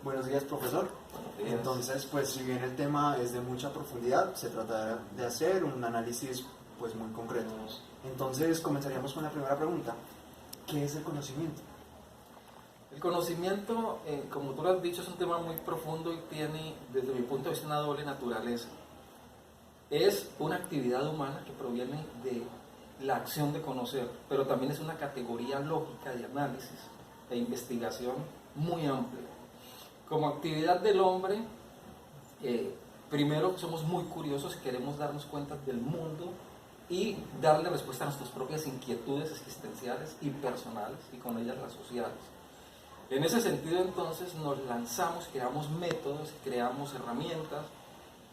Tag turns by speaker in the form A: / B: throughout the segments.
A: Buenos días, profesor. Entonces, pues si bien el tema es de mucha profundidad, se tratará de hacer un análisis pues muy concreto. Entonces, comenzaríamos con la primera pregunta. ¿Qué es el conocimiento?
B: El conocimiento, como tú lo has dicho, es un tema muy profundo y tiene, desde mi punto de vista, una doble naturaleza. Es una actividad humana que proviene de la acción de conocer, pero también es una categoría lógica de análisis e investigación muy amplia. Como actividad del hombre, primero somos muy curiosos y queremos darnos cuenta del mundo y darle respuesta a nuestras propias inquietudes existenciales y personales, y con ellas las sociales. En ese sentido, entonces, nos lanzamos, creamos métodos, creamos herramientas,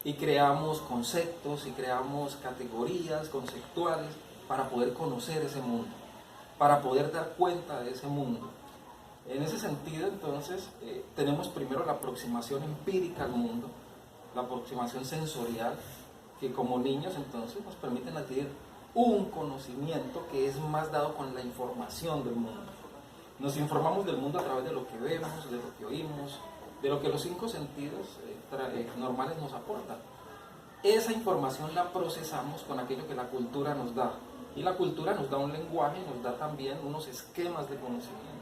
B: y creamos conceptos, y creamos categorías conceptuales para poder conocer ese mundo, para poder dar cuenta de ese mundo. En ese sentido, entonces, tenemos primero la aproximación empírica al mundo, la aproximación sensorial, que como niños, entonces, nos permiten adquirir un conocimiento que es más dado con la información del mundo. Nos informamos del mundo a través de lo que vemos, de lo que oímos, de lo que los 5 sentidos normales nos aportan. Esa información la procesamos con aquello que la cultura nos da. Y la cultura nos da un lenguaje, nos da también unos esquemas de conocimiento,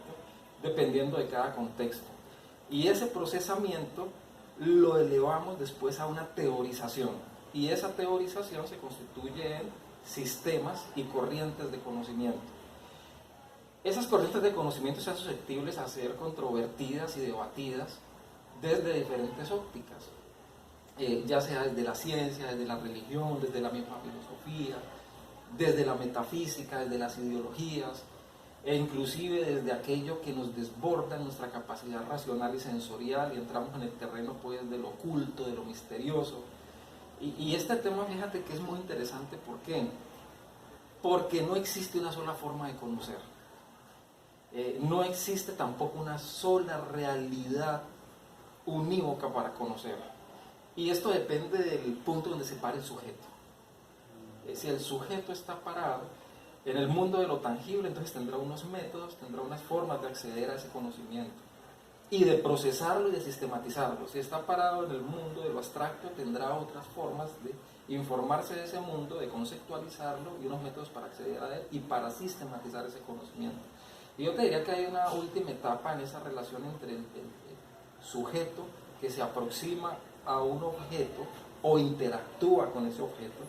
B: dependiendo de cada contexto. Y ese procesamiento lo elevamos después a una teorización. Y esa teorización se constituye en sistemas y corrientes de conocimiento. Esas corrientes de conocimiento son susceptibles a ser controvertidas y debatidas desde diferentes ópticas, ya sea desde la ciencia, desde la religión, desde la misma filosofía, desde la metafísica, desde las ideologías, e inclusive desde aquello que nos desborda en nuestra capacidad racional y sensorial, y entramos en el terreno pues de lo oculto, de lo misterioso. Y este tema, fíjate que es muy interesante. ¿Por qué? Porque no existe una sola forma de conocer. No existe tampoco una sola realidad unívoca para conocer. Y esto depende del punto donde se pare el sujeto. Si el sujeto está parado en el mundo de lo tangible, entonces tendrá unos métodos, tendrá unas formas de acceder a ese conocimiento y de procesarlo y de sistematizarlo. Si está parado en el mundo de lo abstracto, tendrá otras formas de informarse de ese mundo, de conceptualizarlo y unos métodos para acceder a él y para sistematizar ese conocimiento. Y yo te diría que hay una última etapa en esa relación entre el sujeto que se aproxima a un objeto o interactúa con ese objeto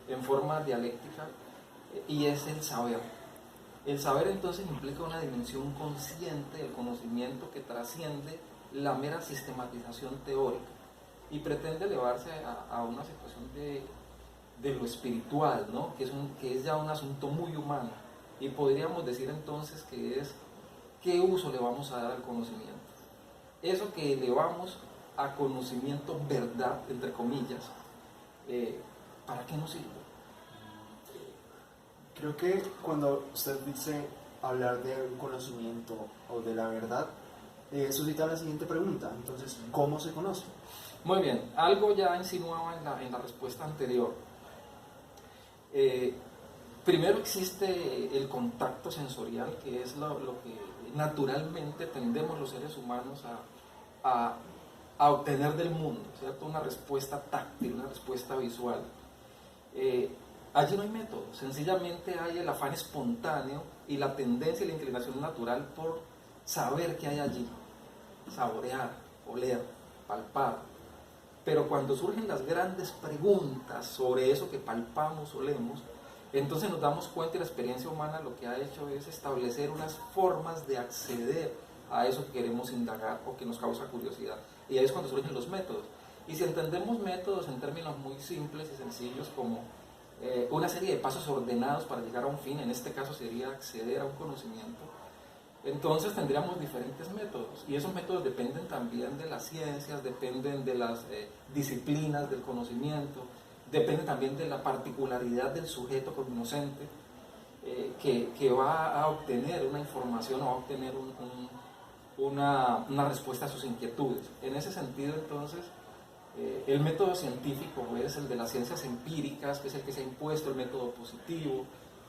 B: en forma dialéctica, y es el saber. El saber entonces implica una dimensión consciente del conocimiento que trasciende la mera sistematización teórica y pretende elevarse a una situación de lo espiritual, ¿no? que es ya un asunto muy humano, y podríamos decir entonces que es qué uso le vamos a dar al conocimiento. Eso que elevamos a conocimiento verdad, entre comillas, ¿para qué nos sirve?
A: Creo que cuando usted dice hablar de un conocimiento o de la verdad, suscita la siguiente pregunta. Entonces, ¿cómo se conoce?
B: Muy bien, algo ya insinuaba en la respuesta anterior. Primero existe el contacto sensorial, que es lo que naturalmente tendemos los seres humanos a obtener del mundo, ¿cierto? Una respuesta táctil, una respuesta visual. Allí no hay método, sencillamente hay el afán espontáneo y la tendencia y la inclinación natural por saber qué hay allí, saborear, oler, palpar. Pero cuando surgen las grandes preguntas sobre eso que palpamos, olemos, entonces nos damos cuenta, y la experiencia humana lo que ha hecho es establecer unas formas de acceder a eso que queremos indagar o que nos causa curiosidad. Y ahí es cuando surgen los métodos. Y si entendemos métodos en términos muy simples y sencillos como una serie de pasos ordenados para llegar a un fin, en este caso sería acceder a un conocimiento, entonces tendríamos diferentes métodos. Y esos métodos dependen también de las ciencias, dependen de las disciplinas del conocimiento, depende también de la particularidad del sujeto cognoscente que va a obtener una información o va a obtener una respuesta a sus inquietudes. En ese sentido, entonces, el método científico es el de las ciencias empíricas, que es el que se ha impuesto, el método positivo,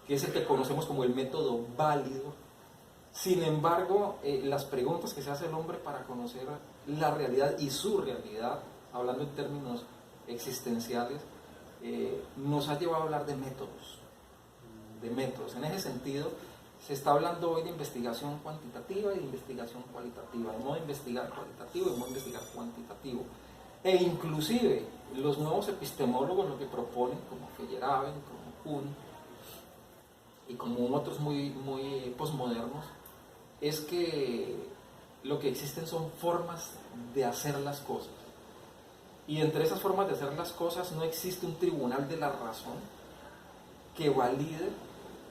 B: que es el que conocemos como el método válido, Sin embargo, las preguntas que se hace el hombre para conocer la realidad y su realidad, hablando en términos existenciales, nos ha llevado a hablar de métodos. En ese sentido, se está hablando hoy de investigación cuantitativa y de investigación cualitativa, de modo de investigar cualitativo y de modo de investigar cuantitativo. E inclusive los nuevos epistemólogos lo que proponen, como Feyerabend, como Kuhn y como otros muy posmodernos, es que lo que existen son formas de hacer las cosas. Y entre esas formas de hacer las cosas no existe un tribunal de la razón que valide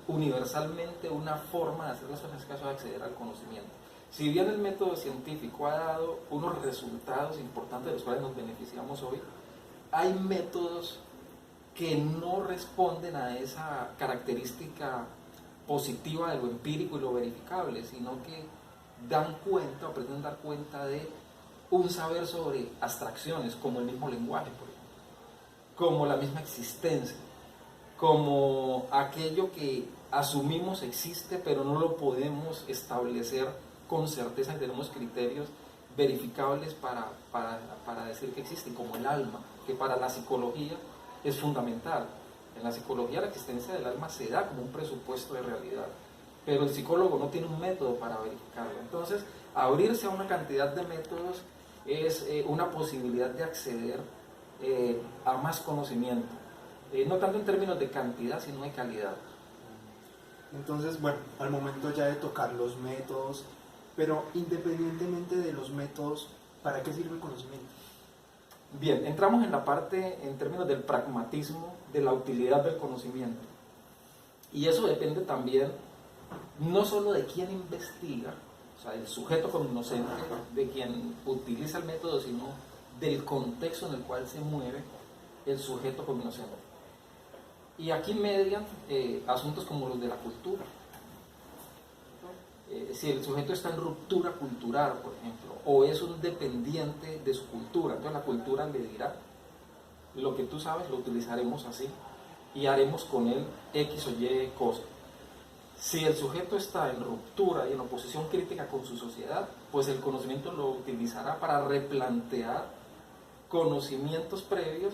B: universalmente una forma de hacer las cosas, en este caso de acceder al conocimiento. Si bien el método científico ha dado unos resultados importantes de los cuales nos beneficiamos hoy, hay métodos que no responden a esa característica positiva de lo empírico y lo verificable, sino que dan cuenta o pretenden dar cuenta de un saber sobre abstracciones, como el mismo lenguaje, por ejemplo, como la misma existencia, como aquello que asumimos existe, pero no lo podemos establecer con certeza y tenemos criterios verificables para decir que existe, como el alma, que para la psicología es fundamental. En la psicología la existencia del alma se da como un presupuesto de realidad, pero el psicólogo no tiene un método para verificarlo. Entonces, abrirse a una cantidad de métodos es una posibilidad de acceder a más conocimiento, no tanto en términos de cantidad, sino de calidad.
A: Entonces, bueno, al momento ya de tocar los métodos, pero independientemente de los métodos, ¿para qué sirve el conocimiento?
B: Bien, entramos en la parte, en términos del pragmatismo, de la utilidad del conocimiento. Y eso depende también, no solo de quién investiga, o sea, el sujeto cognoscente, de quien utiliza el método, sino del contexto en el cual se mueve el sujeto cognoscente. Y aquí median asuntos como los de la cultura. Si el sujeto está en ruptura cultural, por ejemplo, o es un dependiente de su cultura, entonces la cultura le dirá: lo que tú sabes lo utilizaremos así y haremos con él X o Y cosa. Si el sujeto está en ruptura y en oposición crítica con su sociedad, pues el conocimiento lo utilizará para replantear conocimientos previos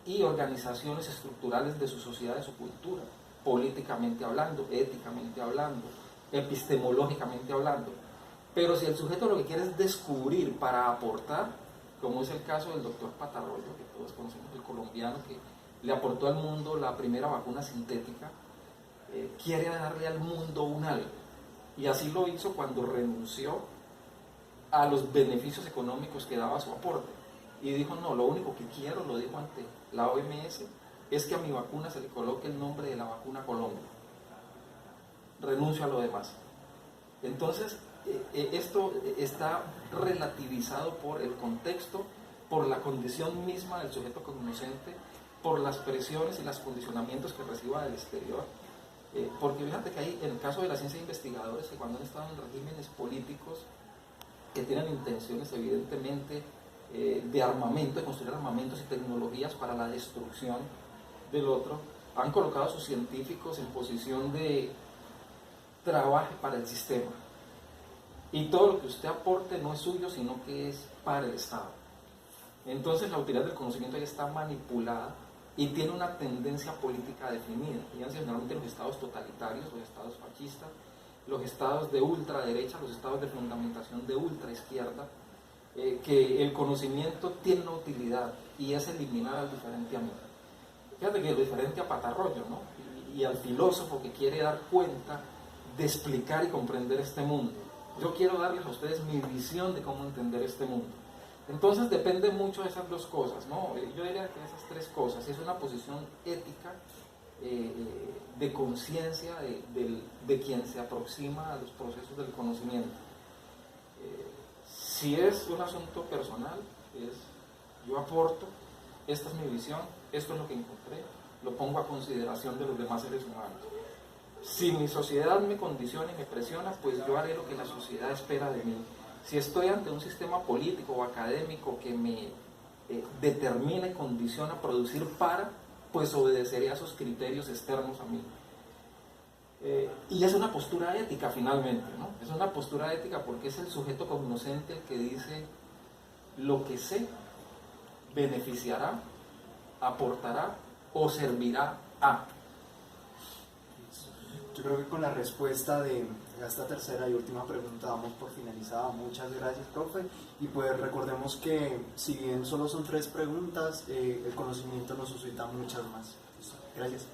B: y organizaciones estructurales de su sociedad, de su cultura, políticamente hablando, éticamente hablando, epistemológicamente hablando. Pero si el sujeto lo que quiere es descubrir para aportar, como es el caso del doctor Patarroyo, que todos conocemos, el colombiano que le aportó al mundo la primera vacuna sintética, quiere darle al mundo un algo, y así lo hizo cuando renunció a los beneficios económicos que daba su aporte, y dijo: no, lo único que quiero, lo dijo ante la OMS, es que a mi vacuna se le coloque el nombre de la vacuna Colombia, renuncio a lo demás. Entonces, esto está relativizado por el contexto, por la condición misma del sujeto cognoscente, por las presiones y los condicionamientos que reciba del exterior. Porque fíjate que hay, en el caso de la ciencia de investigadores, que cuando han estado en regímenes políticos que tienen intenciones evidentemente de armamento, de construir armamentos y tecnologías para la destrucción del otro, han colocado a sus científicos en posición de trabaje para el sistema, y todo lo que usted aporte no es suyo, sino que es para el Estado. Entonces la utilidad del conocimiento ya está manipulada y tiene una tendencia política definida. Fíjense, generalmente los estados totalitarios, los estados fascistas, los estados de ultraderecha, los estados de fundamentación de ultraizquierda, que el conocimiento tiene una utilidad y es eliminar al diferente a mí. Fíjate que el diferente a Patarroyo, ¿no? Y al filósofo que quiere dar cuenta de explicar y comprender este mundo. Yo quiero darles a ustedes mi visión de cómo entender este mundo. Entonces depende mucho de esas dos cosas, ¿no? Yo diría que esas tres cosas. Es una posición ética, de conciencia de quien se aproxima a los procesos del conocimiento. Si es un asunto personal, yo aporto, esta es mi visión, esto es lo que encontré, lo pongo a consideración de los demás seres humanos. Si mi sociedad me condiciona y me presiona, pues yo haré lo que la sociedad espera de mí. Si estoy ante un sistema político o académico que me determina y condiciona a producir para, pues obedeceré a esos criterios externos a mí. Y es una postura ética finalmente, ¿no? Es una postura ética porque es el sujeto cognoscente el que dice lo que sé beneficiará, aportará o servirá a.
A: Yo creo que con la respuesta de esta tercera y última pregunta damos por finalizada. Muchas gracias, profe. Y pues recordemos que si bien solo son 3 preguntas, el conocimiento nos suscita muchas más. Gracias.